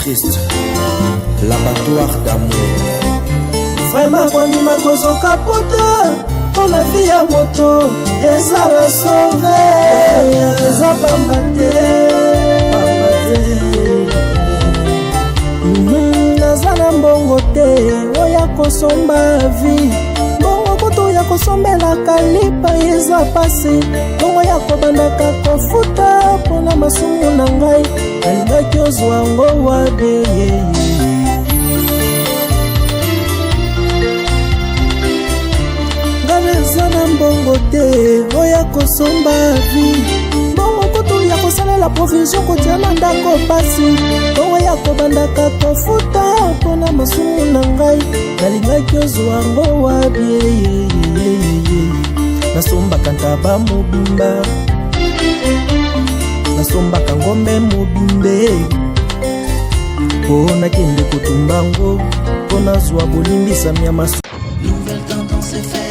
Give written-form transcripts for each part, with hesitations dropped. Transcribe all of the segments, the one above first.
Christ, l'abattoir d'amour. Vraiment kondima kozoka pota pour la vie à moto eza la sauve eza pambate naza na mbongo te oya kosomba vie mbongo kutu ya kosombelaka lipa eza pasi mbongo ya kobandaka kofuta mpona masumu na ngai alingaki ozwa ngo wabe Zana mbongo te oya kosomba vie mbongo kutu ya kosalela provision kotia na ndako pasi mbongo ya kobandaka kofuta mpona masumu na ngai nalingaki ozwa ngo wabie nasombaka ntaba mobimba nasombaka ngombe mobimbe mpo nakende kotumba ngo mpo nazwa bolimbisami ya masu. Nouvelle tendance est faite.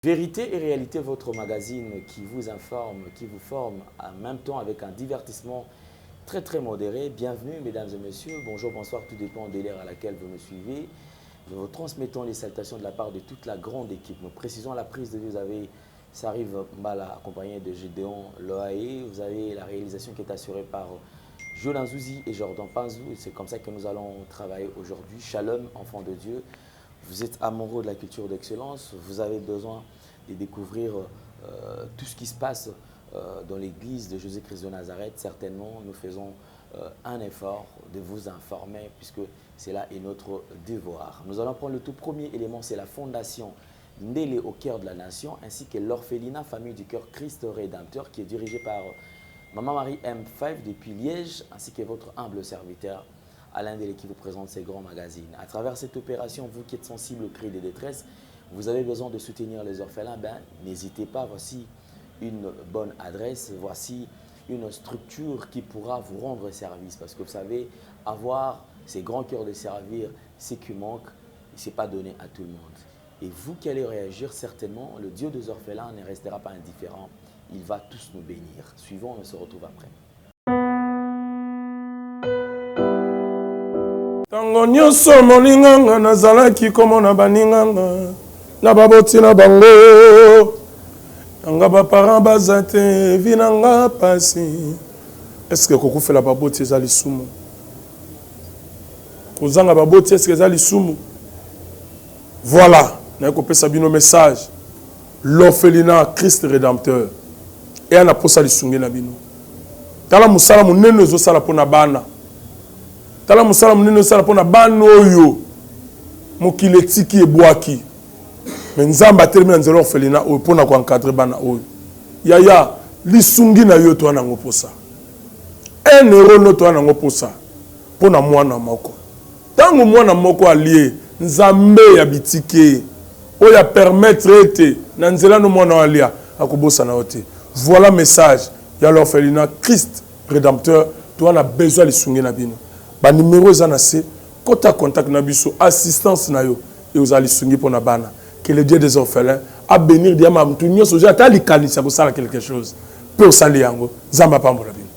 Vérité et réalité, votre magazine qui vous informe, qui vous forme en même temps avec un divertissement très très modéré. Bienvenue mesdames et messieurs, bonjour, bonsoir, tout dépend de l'ère à laquelle vous me suivez. Nous vous transmettons les salutations de la part de toute la grande équipe. Nous précisons la prise de vue, vous avez Sarrive Mbala accompagné de Gédéon Loaé. Vous avez la réalisation qui est assurée par Jolan Zouzi et Jordan Panzou. C'est comme ça que nous allons travailler aujourd'hui. Shalom, enfant de Dieu. Vous êtes amoureux de la culture d'excellence, vous avez besoin de découvrir tout ce qui se passe dans l'église de Jésus-Christ de Nazareth. Certainement, nous faisons un effort de vous informer puisque cela est notre devoir. Nous allons prendre le tout premier élément, c'est la fondation Ndélé au cœur de la nation ainsi que l'orphelinat Famille du Cœur Christ Rédempteur qui est dirigée par Maman Marie M5 depuis Liège ainsi que votre humble serviteur Alain Ndélé qui vous présente ces grands magazines. À travers cette opération, vous qui êtes sensible au cri de détresse, vous avez besoin de soutenir les orphelins, n'hésitez pas, voici une bonne adresse, voici une structure qui pourra vous rendre service. Parce que vous savez, avoir ces grands cœurs de servir, c'est qui manque, ce n'est pas donné à tout le monde. Et vous qui allez réagir, certainement, le Dieu des orphelins ne restera pas indifférent. Il va tous nous bénir. Suivons, on se retrouve après. Tango nyonso moninganga nazalaki komona baninganga na baboti na bango nanga baparent baza te vi nanga pasi eske kokufela baboti eza lisumu kozanga baboti eske eza lisumu voilà naye kopesa bino message l'orphelinat Christ Rédempteur e ana posa lisungi na bino tala musala munene ezosala mpona bana tala musala munene sala pona bano oyo mokili etiki ebwaki me nzambe atelemi na nzela orphelinat oyo mpona koencadre bana oyo yaya lisungi na yo toa nango posa un euro no toa nango posa mpona mwana moko ntango mwana moko alie nzambe ya bitike oyo apermettre ete na nzela no mwana alia akobosana yo te. Voilà message ya l'orphelinat Christ Rédempteur toa na besoin lisungi na bino. Ba numéro za na se kota contact na biso assistance na yo et aux alisungi pour na bana que le Dieu des orphelins a bénir dia ma mtu nyoso ja ta likanisa ko sala quelque chose pe osali yango zamba pambola bino.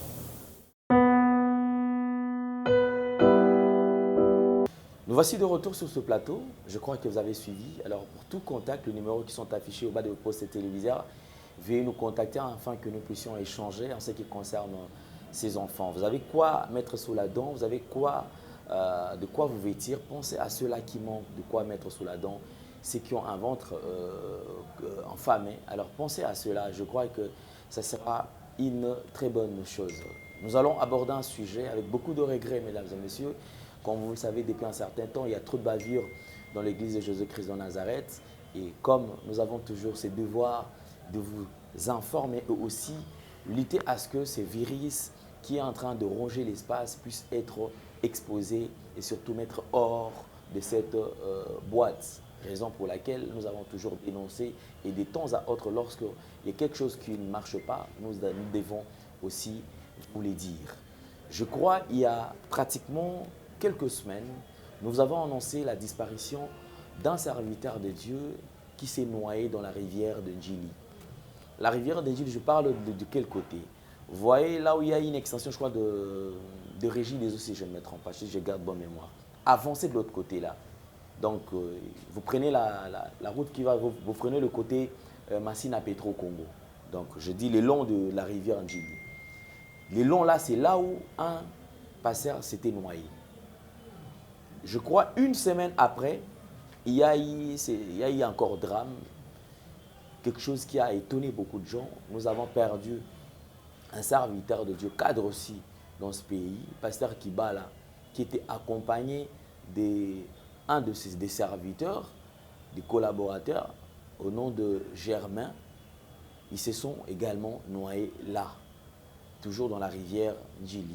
Nous voici de retour sur ce plateau. Je crois que vous avez suivi. Alors pour tout contact, les numéros qui sont affichés au bas de vos postes téléviseurs, veuillez nous contacter afin que nous puissions échanger en ce qui concerne ces enfants. Vous avez quoi mettre sous la dent, vous avez quoi, de quoi vous vêtir. Pensez à ceux-là qui manquent de quoi mettre sous la dent, ceux qui ont un ventre enfamé. Alors pensez à cela, je crois que ça sera une très bonne chose. Nous allons aborder un sujet avec beaucoup de regrets, mesdames et messieurs. Comme vous le savez, depuis un certain temps, il y a trop de bavures dans l'église de Jésus-Christ de Nazareth. Et comme nous avons toujours ce devoir de vous informer et aussi lutter à ce que ces virus qui est en train de ronger l'espace puisse être exposé et surtout mettre hors de cette boîte. Raison pour laquelle nous avons toujours dénoncé et de temps à autre, lorsqu'il y a quelque chose qui ne marche pas, nous devons aussi vous le dire. Je crois qu'il y a pratiquement quelques semaines, nous avons annoncé la disparition d'un serviteur de Dieu qui s'est noyé dans la rivière de Njili. La rivière de Njili, je parle de quel côté? Vous voyez là où il y a une extension, je crois, de Régie des eaux, si je ne me trompe pas, si je garde bonne mémoire. Avancez de l'autre côté là. Donc, vous prenez la route qui va, vous prenez le côté Massina Petro Congo. Donc, je dis le long de la rivière Njili. Le long là, c'est là où un pasteur s'était noyé. Je crois une semaine après, il y a eu encore drame, quelque chose qui a étonné beaucoup de gens. Nous avons perdu un serviteur de Dieu, cadre aussi dans ce pays, pasteur Kibala, qui était accompagné d'un des serviteurs, des collaborateurs, au nom de Germain. Ils se sont également noyés là, toujours dans la rivière Njili.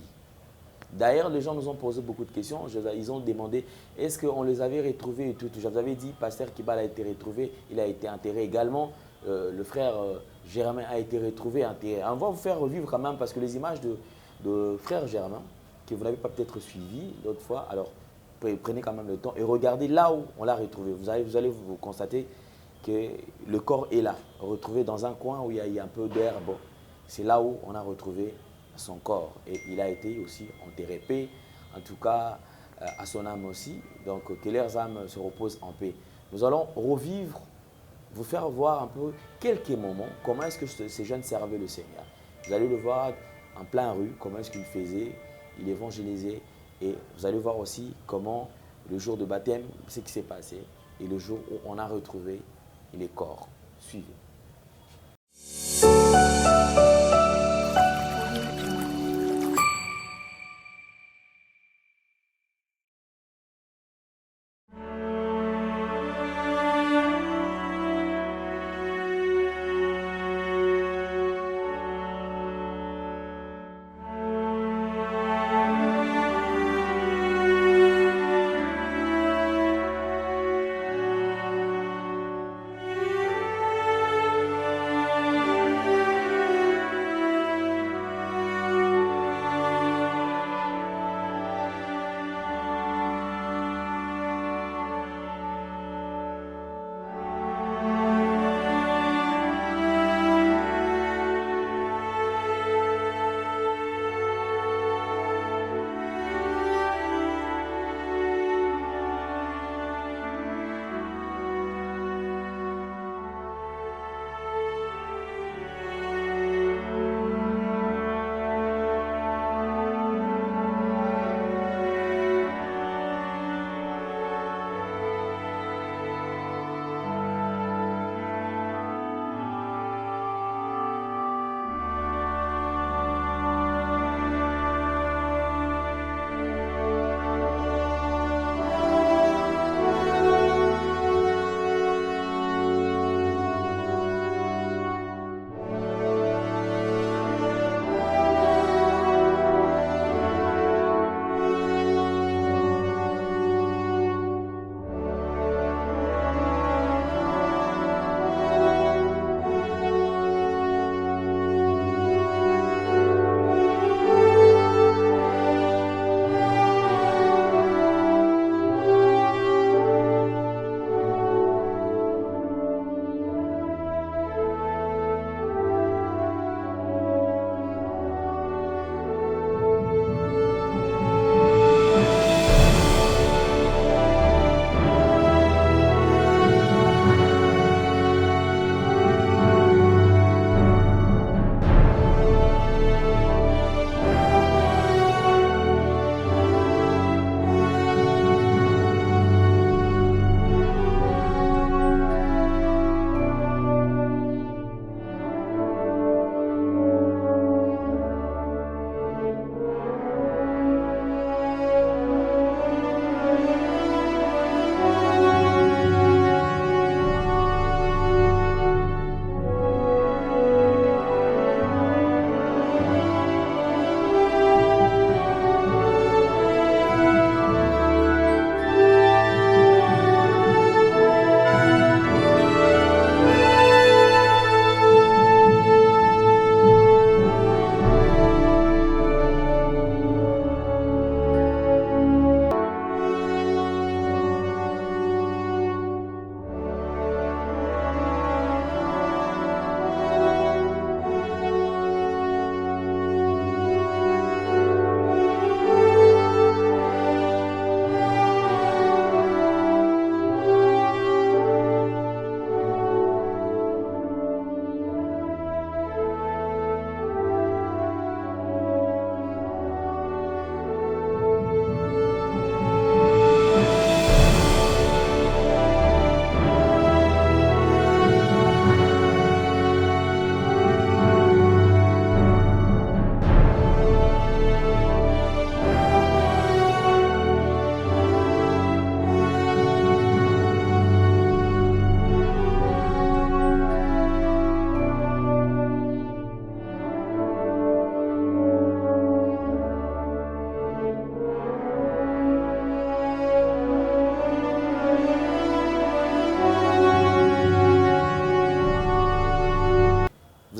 D'ailleurs, les gens nous ont posé beaucoup de questions. Ils ont demandé, est-ce qu'on les avait retrouvés et tout. Je vous avais dit, pasteur Kibala a été retrouvé, il a été enterré également. Le frère Germain a été retrouvé, enterré. On va vous faire revivre quand même, parce que les images de frère Germain, que vous n'avez pas peut-être suivi l'autre fois, alors prenez quand même le temps et regardez là où on l'a retrouvé. Vous allez vous constater que le corps est là, retrouvé dans un coin où il y a un peu d'herbe. C'est là où on a retrouvé son corps. Et il a été aussi enterré. Paix, en tout cas, à son âme aussi. Donc, que leurs âmes se reposent en paix. Nous allons revivre, vous faire voir un peu quelques moments, comment est-ce que ces jeunes servaient le Seigneur. Vous allez le voir en plein rue, comment est-ce qu'il faisait, il évangélisait. Et vous allez voir aussi comment le jour de baptême, ce qui s'est passé, et le jour où on a retrouvé les corps. Suivez.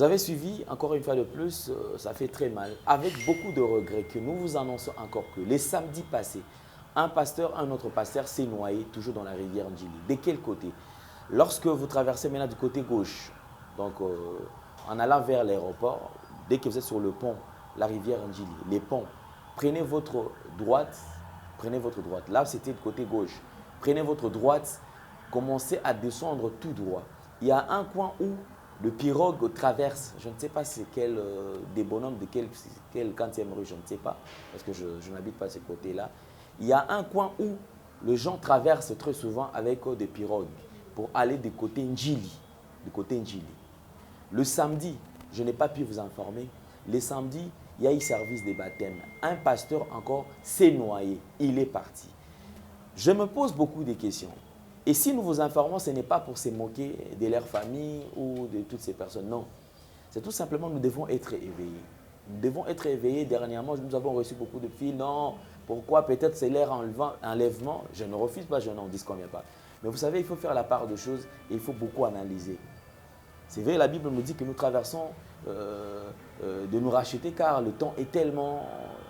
avez suivi, encore une fois de plus, ça fait très mal, avec beaucoup de regrets que nous vous annonçons encore que les samedis passés, un autre pasteur s'est noyé toujours dans la rivière Ndjili. De quel côté? Lorsque vous traversez maintenant du côté gauche, donc en allant vers l'aéroport, dès que vous êtes sur le pont, la rivière Ndjili, les ponts, prenez votre droite. Là, c'était du côté gauche. Prenez votre droite, commencez à descendre tout droit. Il y a un coin où le pirogue traverse, je ne sais pas c'est quel des bonhommes, de quelle quantième rue, je ne sais pas, parce que je n'habite pas à ce côté-là. Il y a un coin où les gens traversent très souvent avec des pirogues pour aller du côté Ndjili. Le samedi, je n'ai pas pu vous informer, les samedis, il y a eu service des baptêmes. Un pasteur encore s'est noyé, il est parti. Je me pose beaucoup de questions. Et si nous vous informons, ce n'est pas pour se moquer de leur famille ou de toutes ces personnes, non. C'est tout simplement, nous devons être éveillés. Nous devons être éveillés. Dernièrement, nous avons reçu beaucoup de filles. Non, pourquoi? Peut-être c'est leur enlèvement. Je ne refuse pas, je n'en disconviens pas. Mais vous savez, il faut faire la part de choses et il faut beaucoup analyser. C'est vrai, la Bible nous dit que nous traversons de nous racheter car le temps est tellement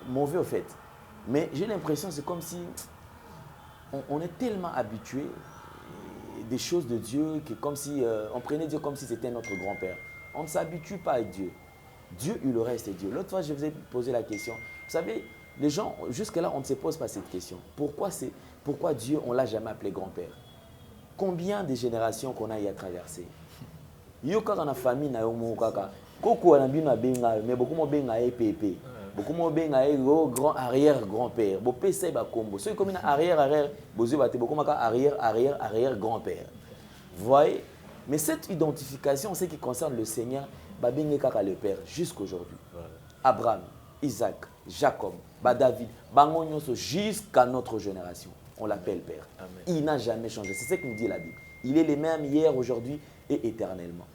mauvais au fait. Mais j'ai l'impression, c'est comme si on est tellement habitué des choses de Dieu que comme si on prenait Dieu comme si c'était notre grand-père. On ne s'habitue pas à Dieu. Dieu, il reste Dieu. L'autre fois, je vous ai posé la question. Vous savez, les gens, jusque-là, on ne se pose pas cette question. Pourquoi Dieu, on ne l'a jamais appelé grand-père? Combien de générations qu'on a y à traverser? Yo kaka na famille na yo mo kaka koko na bino benga mais beaucoup mo benga pépé beaucoup mo benga grand arrière grand-père bo pesa ba kombo so comme na arrière bozo ba te beaucoup maka arrière grand-père. Vous voyez, mais cette identification, ce qui concerne le Seigneur, ba benga kaka le père jusqu'aujourd'hui. Abraham, Isaac, Jacob, ba David, bango nyonso jusqu'à notre génération, on l'appelle père. Amen. Il n'a jamais changé, c'est ce que nous dit la Bible. Il est le même hier, aujourd'hui et éternellement.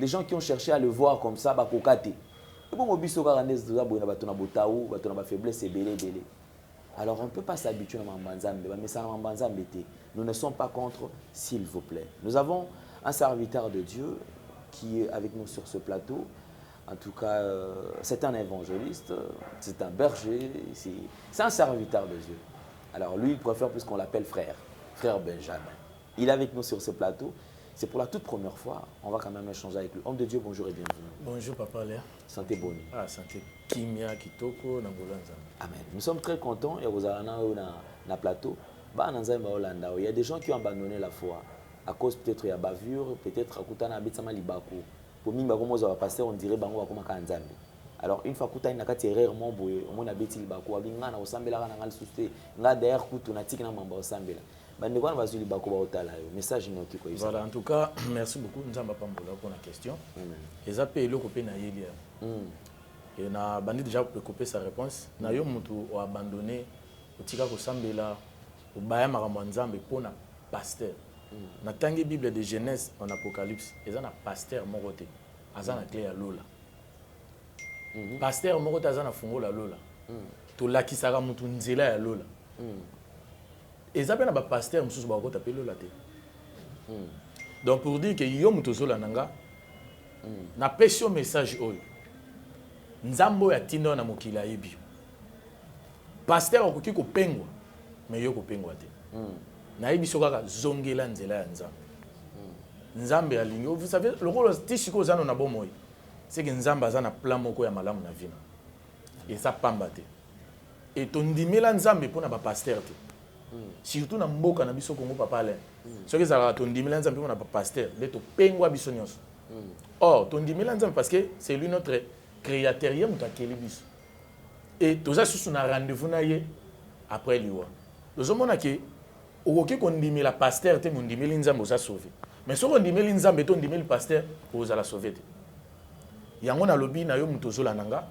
Les gens qui ont cherché à le voir comme ça, alors on ne peut pas s'habituer à Mambanzambe, mais nous ne sommes pas contre, s'il vous plaît. Nous avons un serviteur de Dieu qui est avec nous sur ce plateau. En tout cas, c'est un évangéliste, c'est un berger, c'est un serviteur de Dieu. Alors lui, il préfère plus qu'on l'appelle frère Benjamin. Il est avec nous sur ce plateau. C'est pour la toute première fois. On va quand même échanger avec lui. Homme de Dieu, bonjour et bienvenue. Bonjour Papa Léa. Santé bonne. Ah, santé Kimia, Kitoko, Nambolanza. Amen. Nous sommes très contents et vous avez un plateau. Il y a des gens qui ont abandonné la foi à cause peut-être de la bavure, peut-être à cause de la libako. Pour moi, on dirait que c'est un alors une fois que tu as une erreur on a bêti libako abingana osambela kana ngal susté nga derrière kutu na tikina mamba osambela bande kwa bazu libako ba otala message noki ko isa. Voilà, en tout cas, merci beaucoup Nzamba Pambola pour la question. Et ça paye le copé na yelia. Et na bandi déjà peut couper sa réponse. Na yo mutu o abandonné otika ko sambela o baya makambo Nzambe pona pasteur. Na tangi Bible de Genèse en Apocalypse, et ça na pasteur moroté. Azana clé à lola. Pasteur moko tazana fungo la lola. To lakisaka mutu nzela ya lola. Eza pe na ba pasteur mususu ba ko taper lola te. Donc pour dire que yo mutu zola nanga na pesio message oyo. Nzambo ya tindo na mokila yebi. Pasteur okoki ko pengwa mais yo ko pengwa te. Na yebi sokaka zongela nzela ya Nzambe. Nzambe alingi. Vous savez le rôle tishiko zano na bomoyi. C'est que Nzamba a un plan moko ya malamu na vie. Et ça pamba te. Et ton dimela Nzambe pour na ba pasteur te. Surtout na mboka na biso Congo papa ale. Ce que ça ton dimela Nzambe pour na ba pasteur, de to pengwa biso nyos. Or ton dimela Nzambe parce que c'est lui notre créateur yem ta keli biso. Et to ça sous na rendez-vous na ye après liwa. Nous omona ke okoki ko ndimela pasteur te mon dimela Nzambe za sauver. Mais so ko ndimela Nzambe to ndimela pasteur oza la sauver te. Yango na lobi na yo mutozola nanga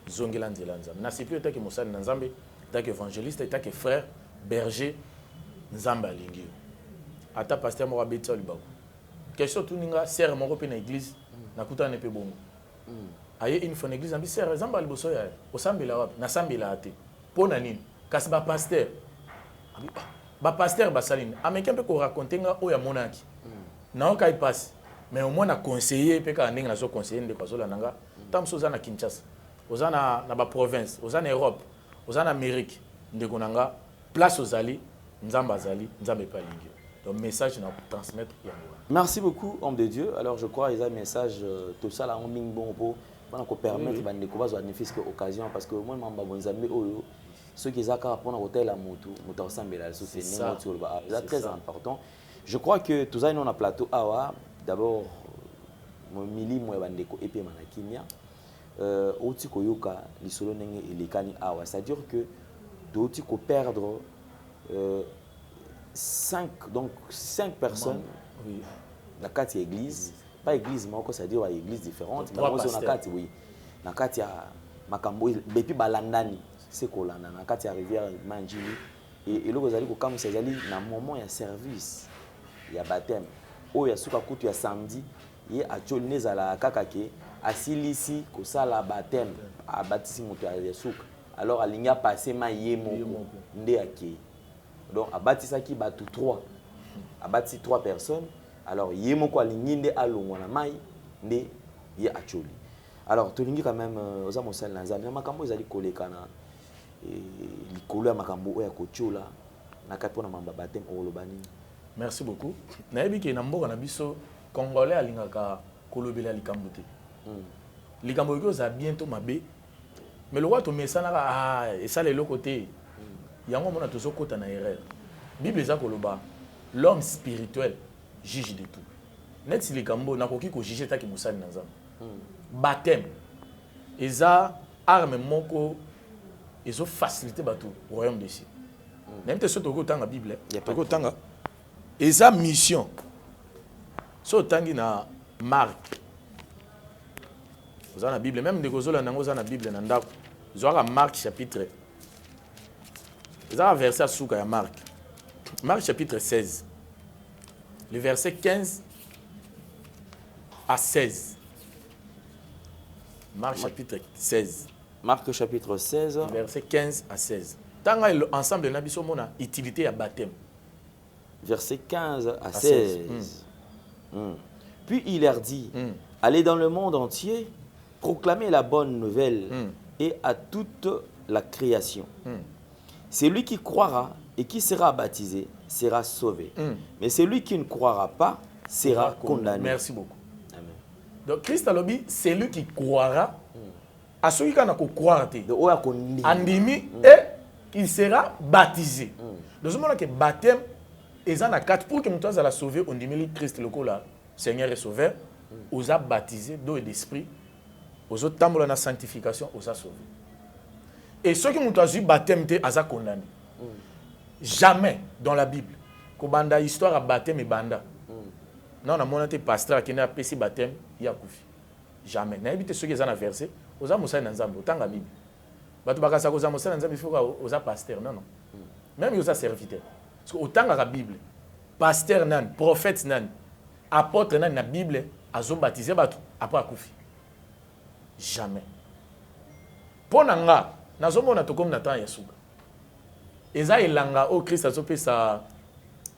zongela nzela Nzambe. Na sipi etaki mosali na Nzambe, etaki évangéliste, etaki frère, berger Nzambe alingi. Ata pasteur moko abetisa libako. Question tuninga sœur moko pe na église na kutana pe bongo. Aye une fois na église ambi sœur Nzambe aliboso ya osambela wapi? Na sambela ate. Pona nini? Kasi ba pasteur. Ba pasteur basaline. Ameka pe ko raconter nga oya monaki. non kai passe mais au moins na conseiller pe ka ndenge na so conseiller ndeko azola nanga tam so za na Kinshasa oza na ba province oza na Europe oza na Amérique ndeko nanga place ozali nzamba azali nzambe pa lingi donc message na transmettre yango. Merci beaucoup homme de Dieu. Alors je crois ils a un message tout ça là en ligne bon pour qu'on permettre ba ndeko bazo bénéfice que occasion parce que moi mamba bonzambe oyo ceux qui zaka pour hôtel à moto sambela so c'est très important. Je crois que tout ça nous na plateau awa d'abord mon mili moi bandeko et puis manakimia oti koyoka lisolo nenge elekani awa c'est-à-dire que oti ko perdre 5 personnes Oui. Na kati ya église, pas église mais encore c'est-à-dire une église différente mais aussi na kati oui. Na kati ya makambo bepi balandani c'est kolanda na kati ya rivière Manjili et le kozali ko comme c'est ali na moment ya service ya baptême o ya suka kutu ya samedi ye acholi nezala kaka ke asilisi ko sala baptême a baptisi moto ya suka alors alinga passer ma yemo nde ake donc a baptisa ki batu 3 a baptisi 3 personnes alors yemo ko alingi nde alongwa na mai nde ye acholi alors tolingi quand même oza mosala na nzambe makambo ezali kolekana likolo ya makambo oya kochola na kati na mamba baptême olobani. Merci beaucoup. Nayebi ke na mboka na biso congolais alingaka kolobela likambo te. Likambo ko za bientôt mabe. Mais le roi to mesana et ça les côté. Yango mona tozo kota na erreur. Bible za koloba l'homme spirituel juge de tout. Net si likambo na koki ko juger ta ki musali na nzambe. Baptême eza arme moko ezo faciliter bato royaume de cieux. Même te soto ko tanga Bible. Ko tanga eza mission. So tangi na Marc. Vous avez la Bible, même des choses là, vous avez la Bible dans ndako. Vous avez Marc chapitre. Vous avez un verset à ya Marc. Marc chapitre 16. Le verset 15 à 16. Marc chapitre 16. Marc chapitre 16. Verset 15 à 16. Tant ensemble de nabiso mona utilité à baptême. Verset 15 à 16. Puis il leur dit, allez dans le monde entier, proclamez la bonne nouvelle et à toute la création. Celui qui croira et qui sera baptisé sera sauvé. Mais celui qui ne croira pas sera condamné. Merci beaucoup. Amen. Donc Christ a dit, celui qui croira, à celui qui n'a pas croire, andimi et il sera baptisé. Donc ce moment que baptême et en a 4 pour que nous soyons la sauver, on dit Christ le là, Seigneur et Sauveur, aux a baptisé d'eau et d'esprit, aux autres temps de la sanctification, aux a sauvés. Et ceux qui nous ont baptême, ils ont condamné. Jamais dans la Bible, quand on a histoire à baptême et banda, non, on a monté pasteur qui n'a pas fait baptême, il y a koufi. Jamais. N'habitez ceux qui ont versé, aux a moussa dans Zambo, tant la Bible. Batu bakasa aux a moussa dans Zambo, il faut aux a pasteur, non, non. Même aux a serviteur. Parce que autant la Bible, pasteur nan, prophète nan, apôtre nan na Bible, azo baptisé batu après koufi. Jamais. Pour nanga, nazo mona to comme Nathan Yasuka. Eza elanga au Christ azo pe sa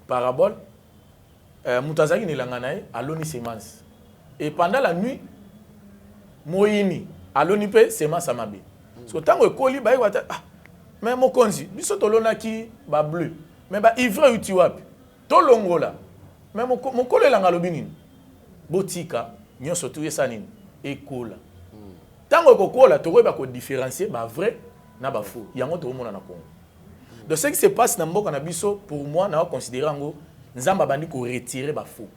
parabole. Mutazaki ni langa nae aloni semence. Et pendant la nuit, moyini aloni pe semence amabe. Parce que tango ekoli ba wata mais mon konzi, biso tolona ki ba bleu. Mais ba ivre uti wapi. To longola. Mais mon kolo elanga lobini. Botika nyonso tu yesa nini ekola. Tango kokola to ba ko différencier ba vrai na ba faux. Yango to mona na Congo. Donc ce qui se passe na mboka na biso pour moi na considérer ngo nzamba bandi ko retirer ba faux.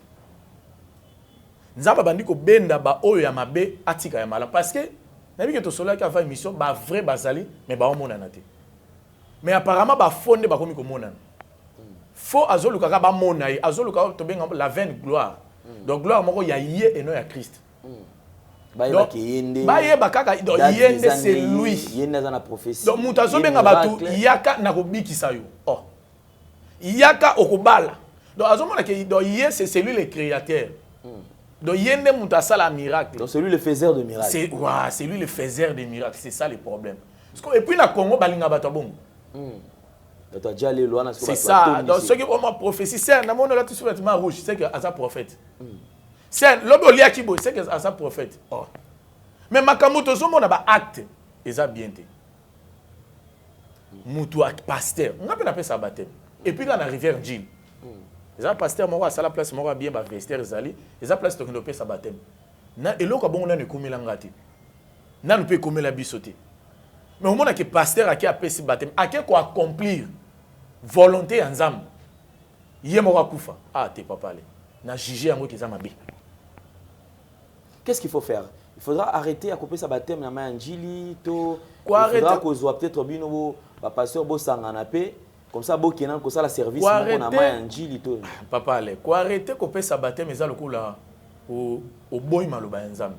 Nzamba bandi ko benda ba oyo ya mabe atika ya mala parce que na bi que to sola ka fa émission ba vrai bazali mais ba omona na te. Mais apparemment ba faux nde ba komi ko mona. Faux azoluka ka ba mona yi azoluka to benga la vaine gloire. Donc gloire moko ya yé et non ya Christ. Donc baye bakaka donc yende c'est lui. Yende za na prophétie. Donc mutazo benga batu yaka na kobikisa yo. Oh. Yaka okobala. Donc azomona que donc yé c'est lui le créateur. Donc yende mutasala miracle. Donc c'est lui le faiseur de miracles. C'est c'est lui le faiseur des miracles, c'est ça le problème. Parce que et puis na Congo balinga batu bongo. Tu as déjà les lois. C'est ça. Donc, ce qui est vraiment prophétie, c'est un amour de la tout sur vêtement rouge, c'est que à prophète. C'est l'homme lié à Kibo, c'est que à sa prophète. Oh. Mais Makamoto, ce monde a acte. Et ça bien été. Moutou pasteur. On appelle ça baptême. Et puis, dans la rivière Djil. Les pasteur, moi, à la place, moi, bien, vestiaire, Zali. Les place, tu as sa baptême. Et là, on a commis l'angati. On peut commis la bisoté. Mais au moment que pasteur a fait ce baptême, a quoi accomplir volonté en zam. Yemo Koufa. Ah, t'es pas parlé. Na jugé en qui zamabi. Qu'est-ce qu'il faut faire? Il faudra arrêter à couper sa baptême dans la Njili. Il faudra qu'on soit peut-être bino pasteur bo sanganapé. Comme ça, bo kenan ko ça la service na ma Njili to. Papa allez. Quoi arrêter couper sa baptême et ça le coup là au boy maloba nzambe.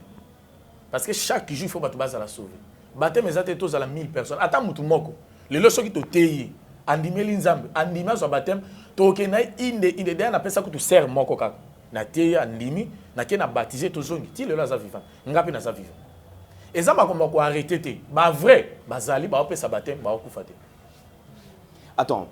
Parce que chaque jour il faut battre la sauver. Baptême ezate tous à la 1000 personnes. Attends mutu moko. Les leçons qui te teye. Andimeli nzambe. Andima so baptême. Toke na inde derrière na pesa que tu sers moko kaka. Na teye andimi na ke na baptiser to zongi. Ti le là za vivant. Ngapi na za vivant. Ezamba comme ko arrêter te. Ba vrai, bazali ba opesa baptême ba okufa te. Attends,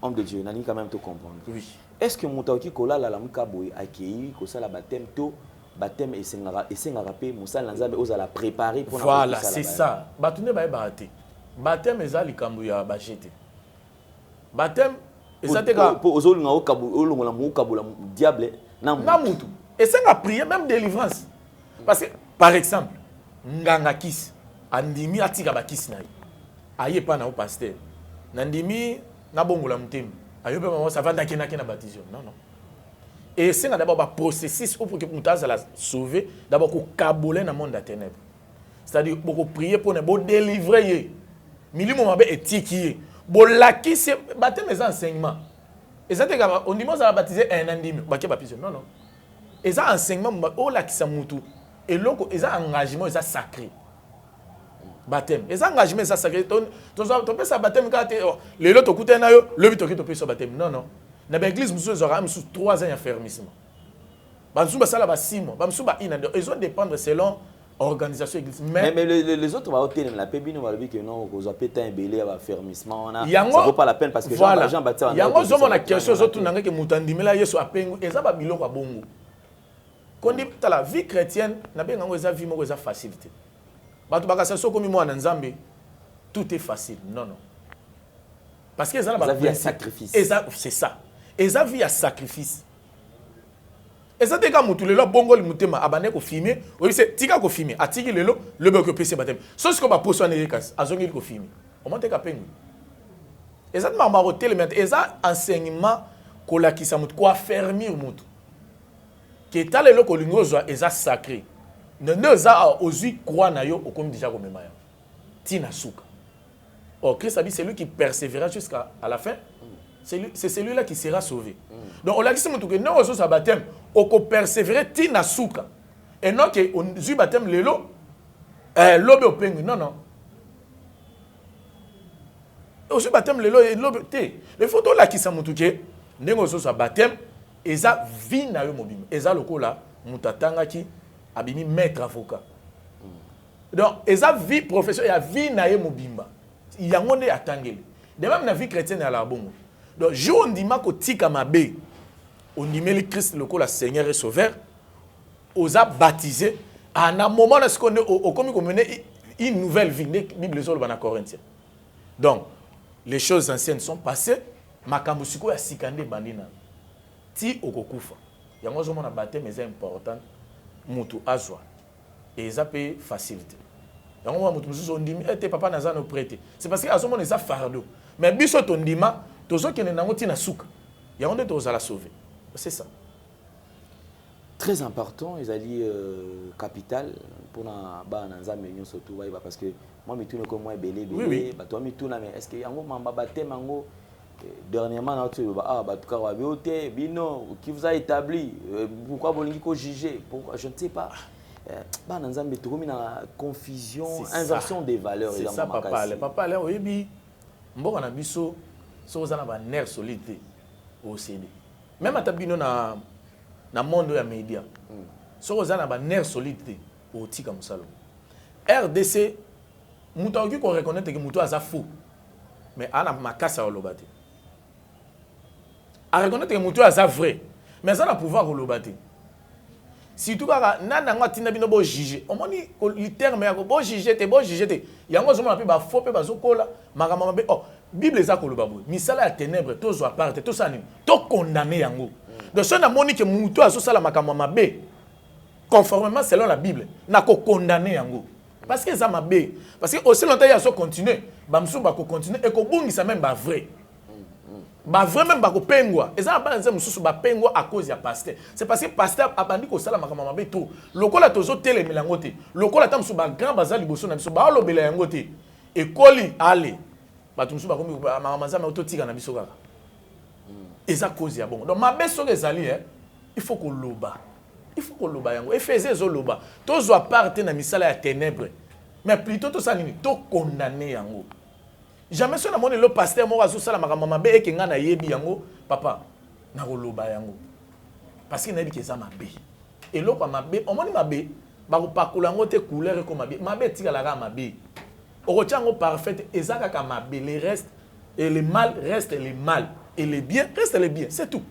homme de Dieu, nani quand même te comprendre. Oui. Est-ce que Moutaoki Kola la muka boy accueilli ko ça la baptême to baptême et sengara pe musala nzambe ozala préparer pour voilà, c'est ça. Batune ba baraté. Baptême ezali kambu ya bajete. Baptême ezate ka pour ozolinga okabu olongola mu kabula diable na mutu. Et ça a prié même délivrance. Parce que par exemple, nganga kis andimi atika ba kis na. Aye pa na au pasteur. Nandimi na bongola mutem. Ayo pe maman ça va ndakena na baptisation. Non non. Et c'est d'abord un processus pour que Moutaz la sauver, d'abord qu'on caboule dans le monde des ténèbres. C'est-à-dire pour prier pour nous délivrer. Milieu moment éthique. Bon là qui c'est baptême mes enseignements. Et ça on dit moi ça va baptiser un andime, baké baptiser. Non non. Et ça enseignement oh là qui ça moutou. Et loko et ça engagement ça sacré. Baptême. Et ça engagement ça sacré. Ton peut ça baptême quand les autres écoutent na yo, le but to peut ça baptême. Non non. Dans l'église, nous avons 3 ans d'affermissement. Nous avons 6 mois. Ils vont dépendre selon l'organisation de l'église. Mais les autres vont tenir la paix. Ils vont dire que non, vous avez pété un belé à l'affermissement. Ça ne vaut pas la peine parce que Jean Baptiste... Il y a une question aux autres qui ont dit que Yesu a peine. Et ça va bien à bongo. Quand on dit que la vie chrétienne, n'a pas une vie qui facilité. Tout est facile. Non, non. Parce que ça vie à sacrifice. C'est ça. Et ça vie à sacrifice. Et ça dégage mutu le bongo le mutema abane ko filmer. Oui c'est tika ko filmer. Atiki le be ko pese batem. Sauf que ba poso na yekas azongi ko filmer. On monte ka pengu. Et ça m'a maroté le et ça enseignement ko la ki sa mutu ko affermir mutu. Ke tale le ko lingozo et ça sacré. Ne za ozu croix na yo comme déjà ko memaya. Tina souka. Oh Christ a dit c'est lui qui persévérera jusqu'à la fin. C'est celui-là qui sera sauvé. Donc, on a dit que nous, on a baptême, on peut persévérer, tina souka. Et non, on a baptême, l'eau, l'eau, non, non. On a baptême, l'eau, l'eau, les photos là qui sont moutouké, nous on a baptême, et ça, vie na yo mobile. Et ça, le coup là, moutatanga qui a mis maître avocat. Donc, et ça, vie professionnelle, vie na yo mobile. Il y a un monde à tangel. De même, la vie chrétienne est à la bonne. Donc, je on dit que tika mabe, on dit le Christ le la Seigneur et Sauveur, on a baptisé à un moment où on est comme une nouvelle vie. La Bible sur le Corinthien. Donc, les choses anciennes sont passées. Makambusuko a sikandé bandina. Ti okokufa. Il y a un moment où baptême est important. Mutu azwa. Et ça peut faciliter. Il y a un moment où on dit que papa n'a pas prêté. C'est parce qu'à ce moment, c'est fardeau. Mais biso ton dima, tous ceux qui ne n'ont pas souka, il y a un de la sauver. C'est ça. Très important, ils ont dit capital pour nous surtout parce que moi je tourne comme moi belé belé, toi je tourne mais est-ce que yango mamba baptême yango dernièrement na tu bah tout cas wa bioté bino qui vous a établi pourquoi bolingi ko juger pourquoi je ne sais pas. Bah nzambe tout comme na confusion, inversion des valeurs. C'est ça papa là oui mboka na biso so ozana ba nerf solide au CD même atabino na monde ya média so ozana ba nerf solide au tika musalo RDC mutu qui ko reconnaître que mutu aza faux mais ana makasa oloba te. A reconnaître que mutu aza vrai, mais ça na pouvoir oloba te. Si tout kaka nana nga tinda bino bo juger. O moni le terme ya ko bo juger te. Yango zo mona pe ba faux pe ba zo kola makama mabe. Oh, Bible eza koloba bo. Misala ya ténèbres to zo aparte to sani. To condamner yango. Donc ça na moni que mutu azo sala makama mabe. Conformément selon la Bible, na ko condamner yango. Parce que ça m'a bé. Parce que aussi longtemps il y a ça continuer, bamsou ba ko continuer et ko bungisa même ba vrai. Ba vrai même ba ko pengwa. Et ça ba nze mususu ba pengwa à cause ya pasteur. C'est parce que pasteur a bandi ko sala makama mabe to. Lokola tozo tele milango te. Lokola tamsu ba grand bazali liboso na biso ba lobela yango te. Et koli ale. Ba tumsu ba komi makama za ma ototika na biso kaka. Et ça cause ya bon. Donc mabe so ezali il faut ko loba. Il faut que loba yango. Effacer zo loba. Tozo aparte na misala ya ténèbres. Mais plutôt to ça nini to condamner yango. Jamais so na moni le pasteur mo azo sala makama mabe e kenga na yebi yango papa na ko loba yango. Parce que na bi ça mabe. Et lo pa mabe, o moni mabe ba ko pakula yango te couleur ko mabe. Mabe tika la ga mabe. O ko tiango parfait ezaka ka mabe, le reste et le mal reste le mal et le bien reste le bien, c'est tout.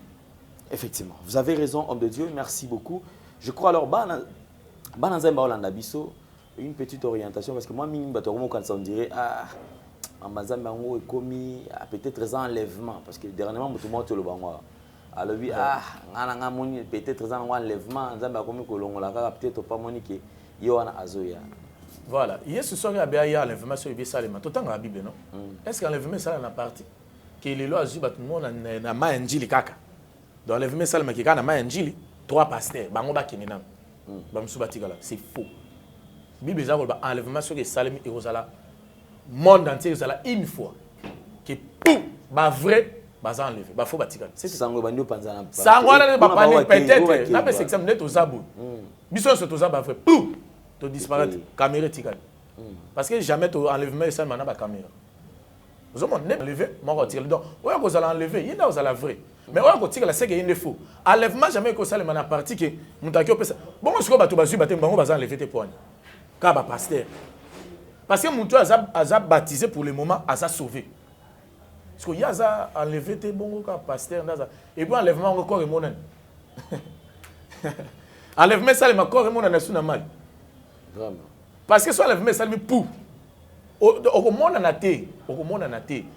Effectivement, vous avez raison, homme de Dieu, merci beaucoup. Je crois alors, une petite orientation, parce que moi, quand on dirait, peut-être un enlèvement, parce que dernièrement, tout le monde le bango. Alors, peut-être un enlèvement, peut-être pas monique, Yohana Azoya. Voilà, hier ce soir, il y a un enlèvement sur le Salema. Tout le temps, la Bible, non? Est-ce que l'enlèvement, ça la partie? Que les lois, tout le monde a ma njili kaka. Dans l'enlèvement Salema, qui a ma njili, 3 pasteurs, bango ba kenina. C'est faux. La Bible dit que l'enlèvement sur le Salema, il y a le monde entier, il y a une fois. Que tout, bah vrai, bah enlevé, bah faux batikala. C'est ça. Sango banyo panzana. Sango na ba pani peut-être, na be section net aux abou. Biso se toza ba vrai. Pou, to disparaître, caméra tikala. Parce que jamais to enlèvement ça na ba caméra. Vous avez enlevé, moi on tire donc. Ouais, vous allez enlever, il y a la vraie. Mais ouais, on tire la c'est qu'il y a une faux. Enlèvement jamais que ça le mana parti que mutakio pesa. Bon, je crois batu bazu batem bango bazan enlever tes poignes. Ka ba pasteur. Parce que mutu a baptisé pour le moment, a sauvé. Parce qu'il y a enlevé tes bons pasteur. Et puis enlèvement encore et mon enlèvement ça le corps et mon na mal. Vraiment. Parce que soit enlèvement ça le pou. Au monde en a été,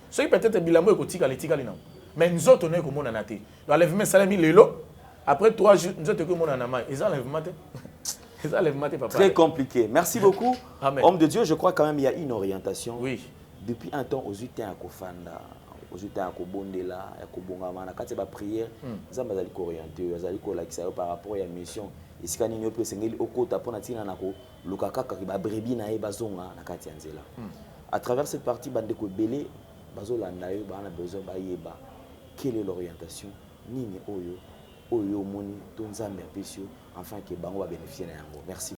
ceux qui peut-être bilambo et kotika les tika non. Mais nous autres on est comme on en a été. L'enlèvement ça le lelo. Après 3 jours nous autres comme on en a mal. Ils enlèvement papa. Très compliqué. Merci beaucoup. Amen. Homme de Dieu, je crois quand même il y a une orientation. Oui. Depuis un temps aux utins à kofanda, aux utins à kobondela, à kobongama, na kati ba prière, nzamba zali ko orienter, zali ko lakisa par rapport à la mission. Iska nini ope sengeli okota pona tina nako lukakaka ba brebi na e bazonga na kati nzela. À travers cette partie bande ko belé bazolanda yo ba na besoin ba yeba. Quelle est l'orientation nini oyo moni to nzambe apesio afin que bango va bénéficier na yango. Merci.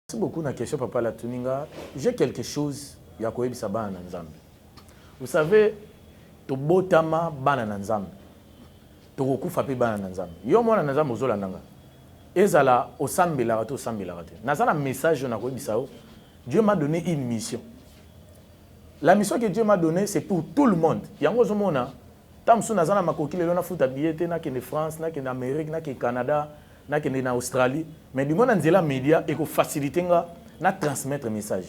Merci beaucoup na question papa la tuninga. J'ai quelque chose ya koyebisa bana na nzambe. Vous savez, to botama bana na nzambe. To kokufa pe bana na nzambe. Yo mona na nzambe ozolanda nga. Ezala osambela to osambela te. Nazana message na koyebisa yo. Dieu m'a donné une mission. La mission que Dieu m'a donnée, c'est pour tout le monde. Yango zomona, tamsu nazana makoki lelo na futa billet na kende France, na kende Amérique, na kende Canada, na kende na Australie, mais du monde nzela média et ko faciliter nga na transmettre message.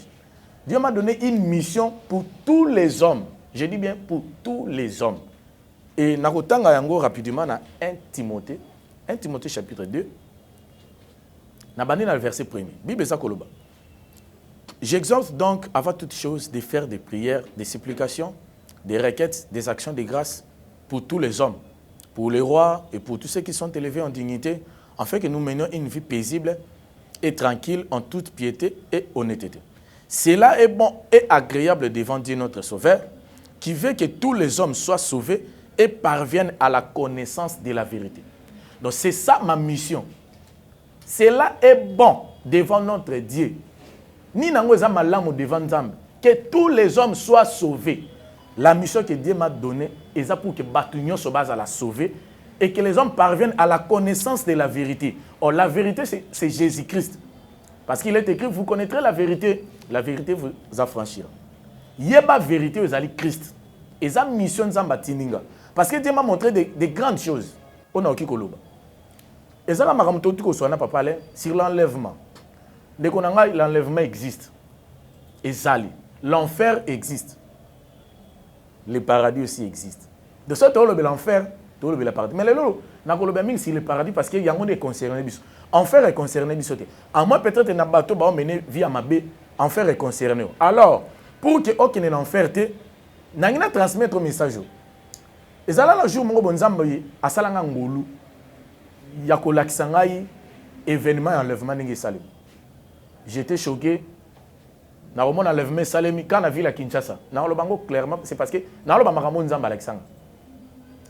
Dieu m'a donné une mission pour tous les hommes. Je dis bien pour tous les hommes. Et nakotanga yango rapidement na 1 Timothée chapitre 2. Na bandi na le verset 1er. Bible ça koloba. J'exhorte donc avant toute chose de faire des prières, des supplications, des requêtes, des actions de grâce pour tous les hommes, pour les rois et pour tous ceux qui sont élevés en dignité, afin que nous menions une vie paisible et tranquille en toute piété et honnêteté. Cela est bon et agréable devant Dieu notre Sauveur, qui veut que tous les hommes soient sauvés et parviennent à la connaissance de la vérité. Donc c'est ça ma mission. Cela est bon devant notre Dieu. Ni nangoza malamu devant Nzambe, que tous les hommes soient sauvés. La mission que Dieu m'a donnée, c'est pour que Batunyo se base à la sauver et que les hommes parviennent à la connaissance de la vérité. Or, la vérité, c'est Jésus-Christ. Parce qu'il est écrit, vous connaîtrez la vérité vous affranchira. Yeba vérité, vous allez Christ. Et ça, mission Zamba Tininga. Parce que Dieu m'a montré des grandes choses. On a aussi Koloba. Et ça, on pas parlé sur l'enlèvement. Dès qu'on a l'enlèvement existe. Et ça, l'enfer existe. Le paradis aussi existe. De ça, tu as l'enfer, tu as le paradis. Mais c'est le paradis parce qu'il y a des concernés. Enfer est concerné. En moi, peut-être un bateau va mener via ma baie. Enfer est concerné. Alors, pour que aucun enfer te, n'a transmettre un message. Et ça, là, le jour où mon bonzamboyi a salanga ngolu, il y a kolaksangai événement enlèvement n'engé salem. J'étais choqué. Na romon enlèvement salem quand na ville à Kinshasa. Na le bango clairement c'est parce que na le bamakamu nzamba Alexandre.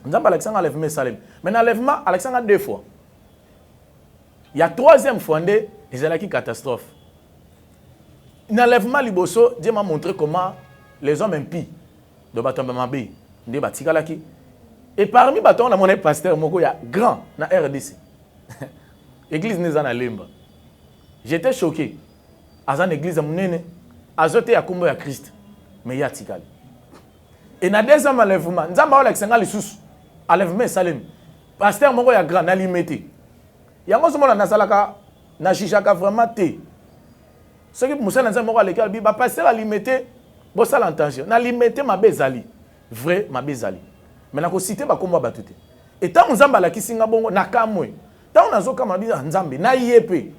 Nzamba Alexandre enlèvement salem. Mais enlèvement Alexandre 2 fois. Il y a troisième fois et c'est là qui catastrophe. L'enlèvement liboso, Dieu m'a montré comment les hommes impies de Batamamabé, de Batikalaki. Et parmi les on a mon pasteur, il y a grand dans RDC. L'église n'est pas limba. J'étais choqué. À une église, azote ya kumbo ya Christ. Mais il y a Tikali. Et dans deuxième enlèvement, nous avons Alexandre Lissous. Enlèvement Salem. Pasteur, il y a grand, il limité. Il y a un moment où na jijaka vraiment té. Ce qui Moussa Nanza moko à l'école, il pasteur a limité, bon ça l'intention. Na limité ma bezali. Vrai ma bezali. Mais na ko cité ba komba batute. Et tant nzamba la kisinga bongo na kamwe. Tant nazo kama biza nzambe na yepe.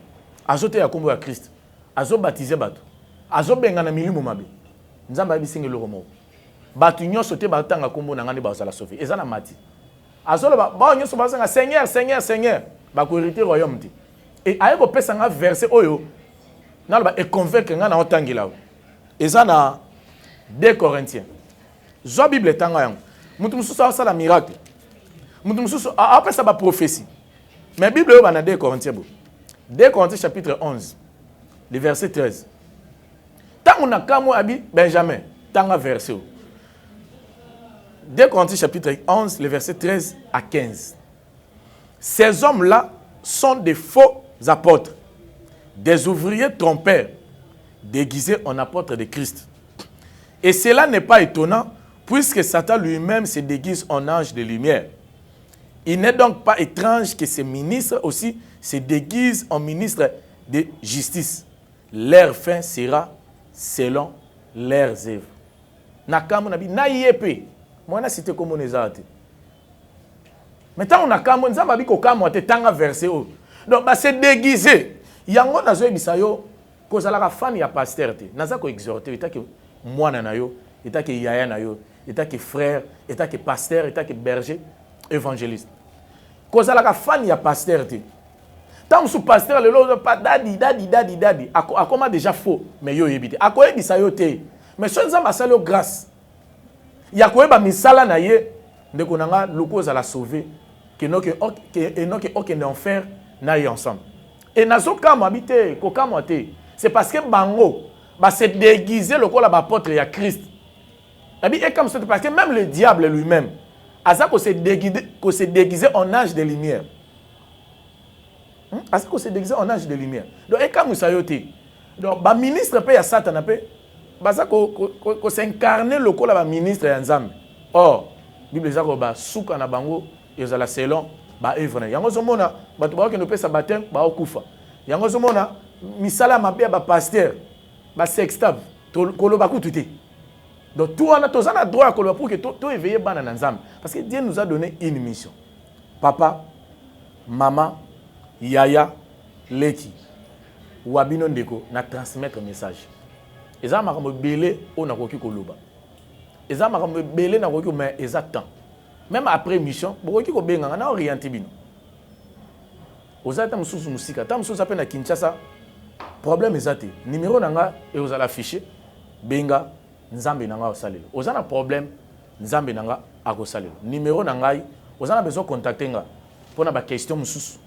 Azote ya kombo ya Christ. Azo baptiser bato. Azo benga na milimo mabe. Nzamba bisinga loko moko. Batu nyonso te batanga kombo na ngani ba sala sauver. Eza na mati. Azo ba ba nyonso ba sanga Seigneur, Seigneur, Seigneur. Ba ko hériter royaume te. Et aye ko pesa nga verset oyo. Na ba e convaincre nga na otangila. Eza na 2 Corinthiens. Zo Bible tanga yango. Mutu mususu a la miracle. Mutu mususu a pesa ba prophétie. Mais Bible yo na 2 Corinthiens. 2 Corinthiens chapitre 11, le verset 13. Tant on a kamo abi Benjamin, tanga verset. 2 Corinthiens chapitre 11, le verset 13 à 15. Ces hommes-là sont des faux apôtres, des ouvriers trompeurs, déguisés en apôtres de Christ. Et cela n'est pas étonnant, puisque Satan lui-même se déguise en ange de lumière. Il n'est donc pas étrange que ces ministres aussi se déguisent en ministres de justice. Leur fin sera selon leurs œuvres. Nakamu nabi na yepe. Moi na cité comme on les a. Maintenant on a kamu nzamba bi ko kamu te tanga verset o. Donc ba se déguiser. Yango na zo bisayo ko zala ka fan ya pasteur te. Naza ko exhorter eta ke mwana na yo, eta ke yaya na yo, eta ke frère, eta ke pasteur, eta ke berger, évangéliste. Ko zala ka fan ya pasteur te. Tant que pasteur le lot pas dadi a comment déjà faux mais yo yebite a ko ebisa yo te mais so nzamba salo grâce ya ko eba misala na ye ndeko nanga loko za la sauver que enoke aucun enfer na y ensemble et nazo kama habité ko kama te c'est parce que bango ba se déguiser le la ba apôtre ya Christ et comme c'est parce que même le diable lui-même asa ko se déguiser en ange de lumière. Parce que c'est déguisé en ange de lumière. Donc, et comme ça yote, donc, le ministre paye à Satan, s'incarner le col à ministre et ensemble. Or, la Bible dit que souka na bango, ils ont la selon, ba œuvre. Yango somona, ba tuba que nous paye sa baptême, ba okufa. Yango somona, misala ma ba pasteur, ba sextave, kolo ba kututé. Donc, tout on a tous un droit pour que tout éveillé ban en ensemble. Parce que Dieu nous a donné une mission. Papa, maman, Yaya, Leki, Wabino Ndeko, na transmettre message. Et ça m'a belé au nakoki koloba. Et ça m'a belé na koki mais exactement. Même après mission, bokoki ko benga na orienté bino. Ozata mususu musika, ta mususu appelle na Kinshasa. Problème ezate. Numéro nanga et ozala affiché benga nzambe nanga osalelo. Ozana problème nzambe nanga akosalelo. Numéro nanga ozana besoin contacter nga pour na ba question mususu.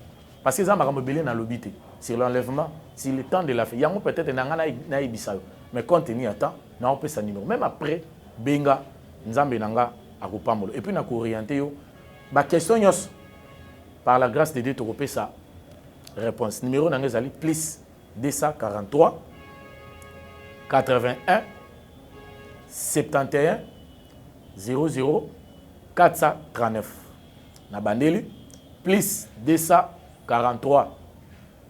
Parce que ça m'a belé dans l'obité. Sur l'enlèvement, sur le temps de la fête. Il y a peut-être na ibisayo. Mais quand on y attend, on peut sa numéro. Même après, benga, nzambe nanga akupamolo. Et puis na ko orienter yo. Ba question nyos par la grâce de Dieu, tu repères sa réponse. Numéro d'Angazali, plus 243 81 71 00 439. Nabandeli, plus 243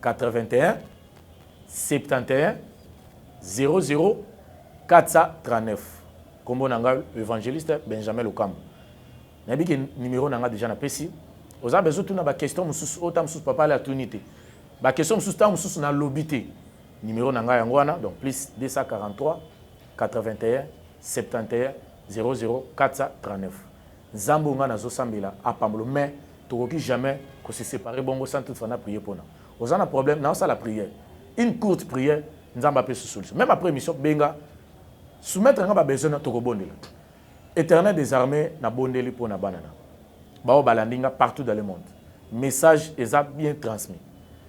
81 71 00 439. Combo nanga évangéliste Benjamin Lukambo. Nabi que numéro nanga déjà na pesi. Aux a besoin tuna ba question mususu autant mususu papa la tunité. Ba question mususu ta mususu na lobité. Numéro nanga yangwana donc plus 243 81 71 00 439. Zambo nga nazo sambila apamblo mais tokoki jamais que se séparer bongo sans toute fana prier pour nous. Aux a un problème non ça la prière. Une courte prière nzamba peut se solution. Même après mission benga soumettre nga ba besoin to ko bondela. Éternel des armées na bondeli pour na banana. Bao balandinga partout dans le monde. Message est bien transmis.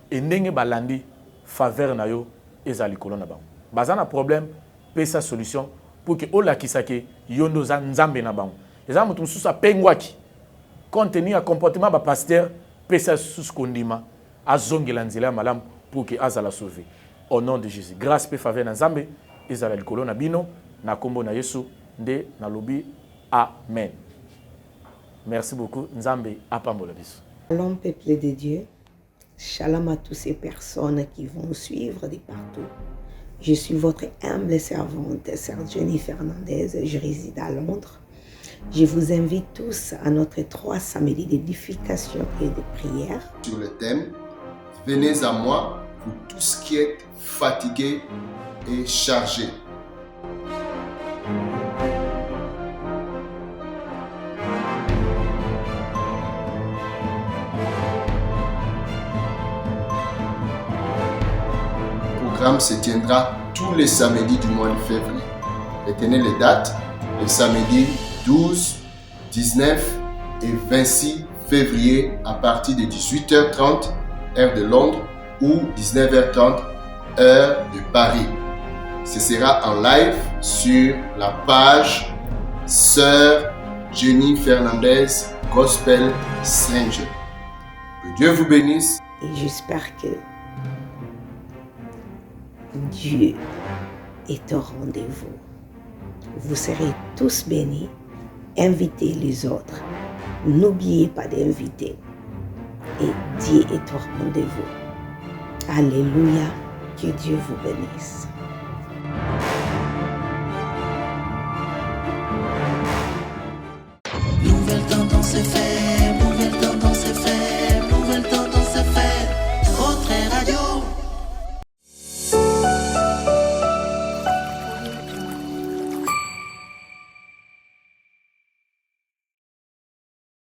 Et ndenge balandi faveur na yo ezali kolona bango. Bazana problème pesa solution pour que ola kisake yondo za nzambe na bango. Eza mutu mususa pengwaki. Compte tenu à comportement ba pasteur pesa sus kondima azongela nzela malam pour que azala sauver. Au nom de Jésus. Grâce pe faveur na nzambe ezala likolo na bino na kombo na Yesu nde na lobi amen. Merci beaucoup. Nzambe apambola biso. Shalom peuple de Dieu. Shalom à toutes ces personnes qui vont suivre de partout. Je suis votre humble servante, Sœur Jenny Fernandez. Je réside à Londres. Je vous invite tous à notre 3 samedis d'édification et de prière. Sur le thème, venez à moi pour tous qui êtes fatigués et chargés. Le programme se tiendra tous les samedis du mois de février. Retenez les dates, les samedis 12, 19 et 26 février à partir de 18h30 heure de Londres ou 19h30 heure de Paris. Ce sera en live sur la page Sœur Jenny Fernandez Gospel Stranger. Que Dieu vous bénisse. Et j'espère que Dieu est au rendez-vous. Vous serez tous bénis. Invitez les autres. N'oubliez pas d'inviter. Et Dieu est au rendez-vous. Alléluia. Que Dieu vous bénisse.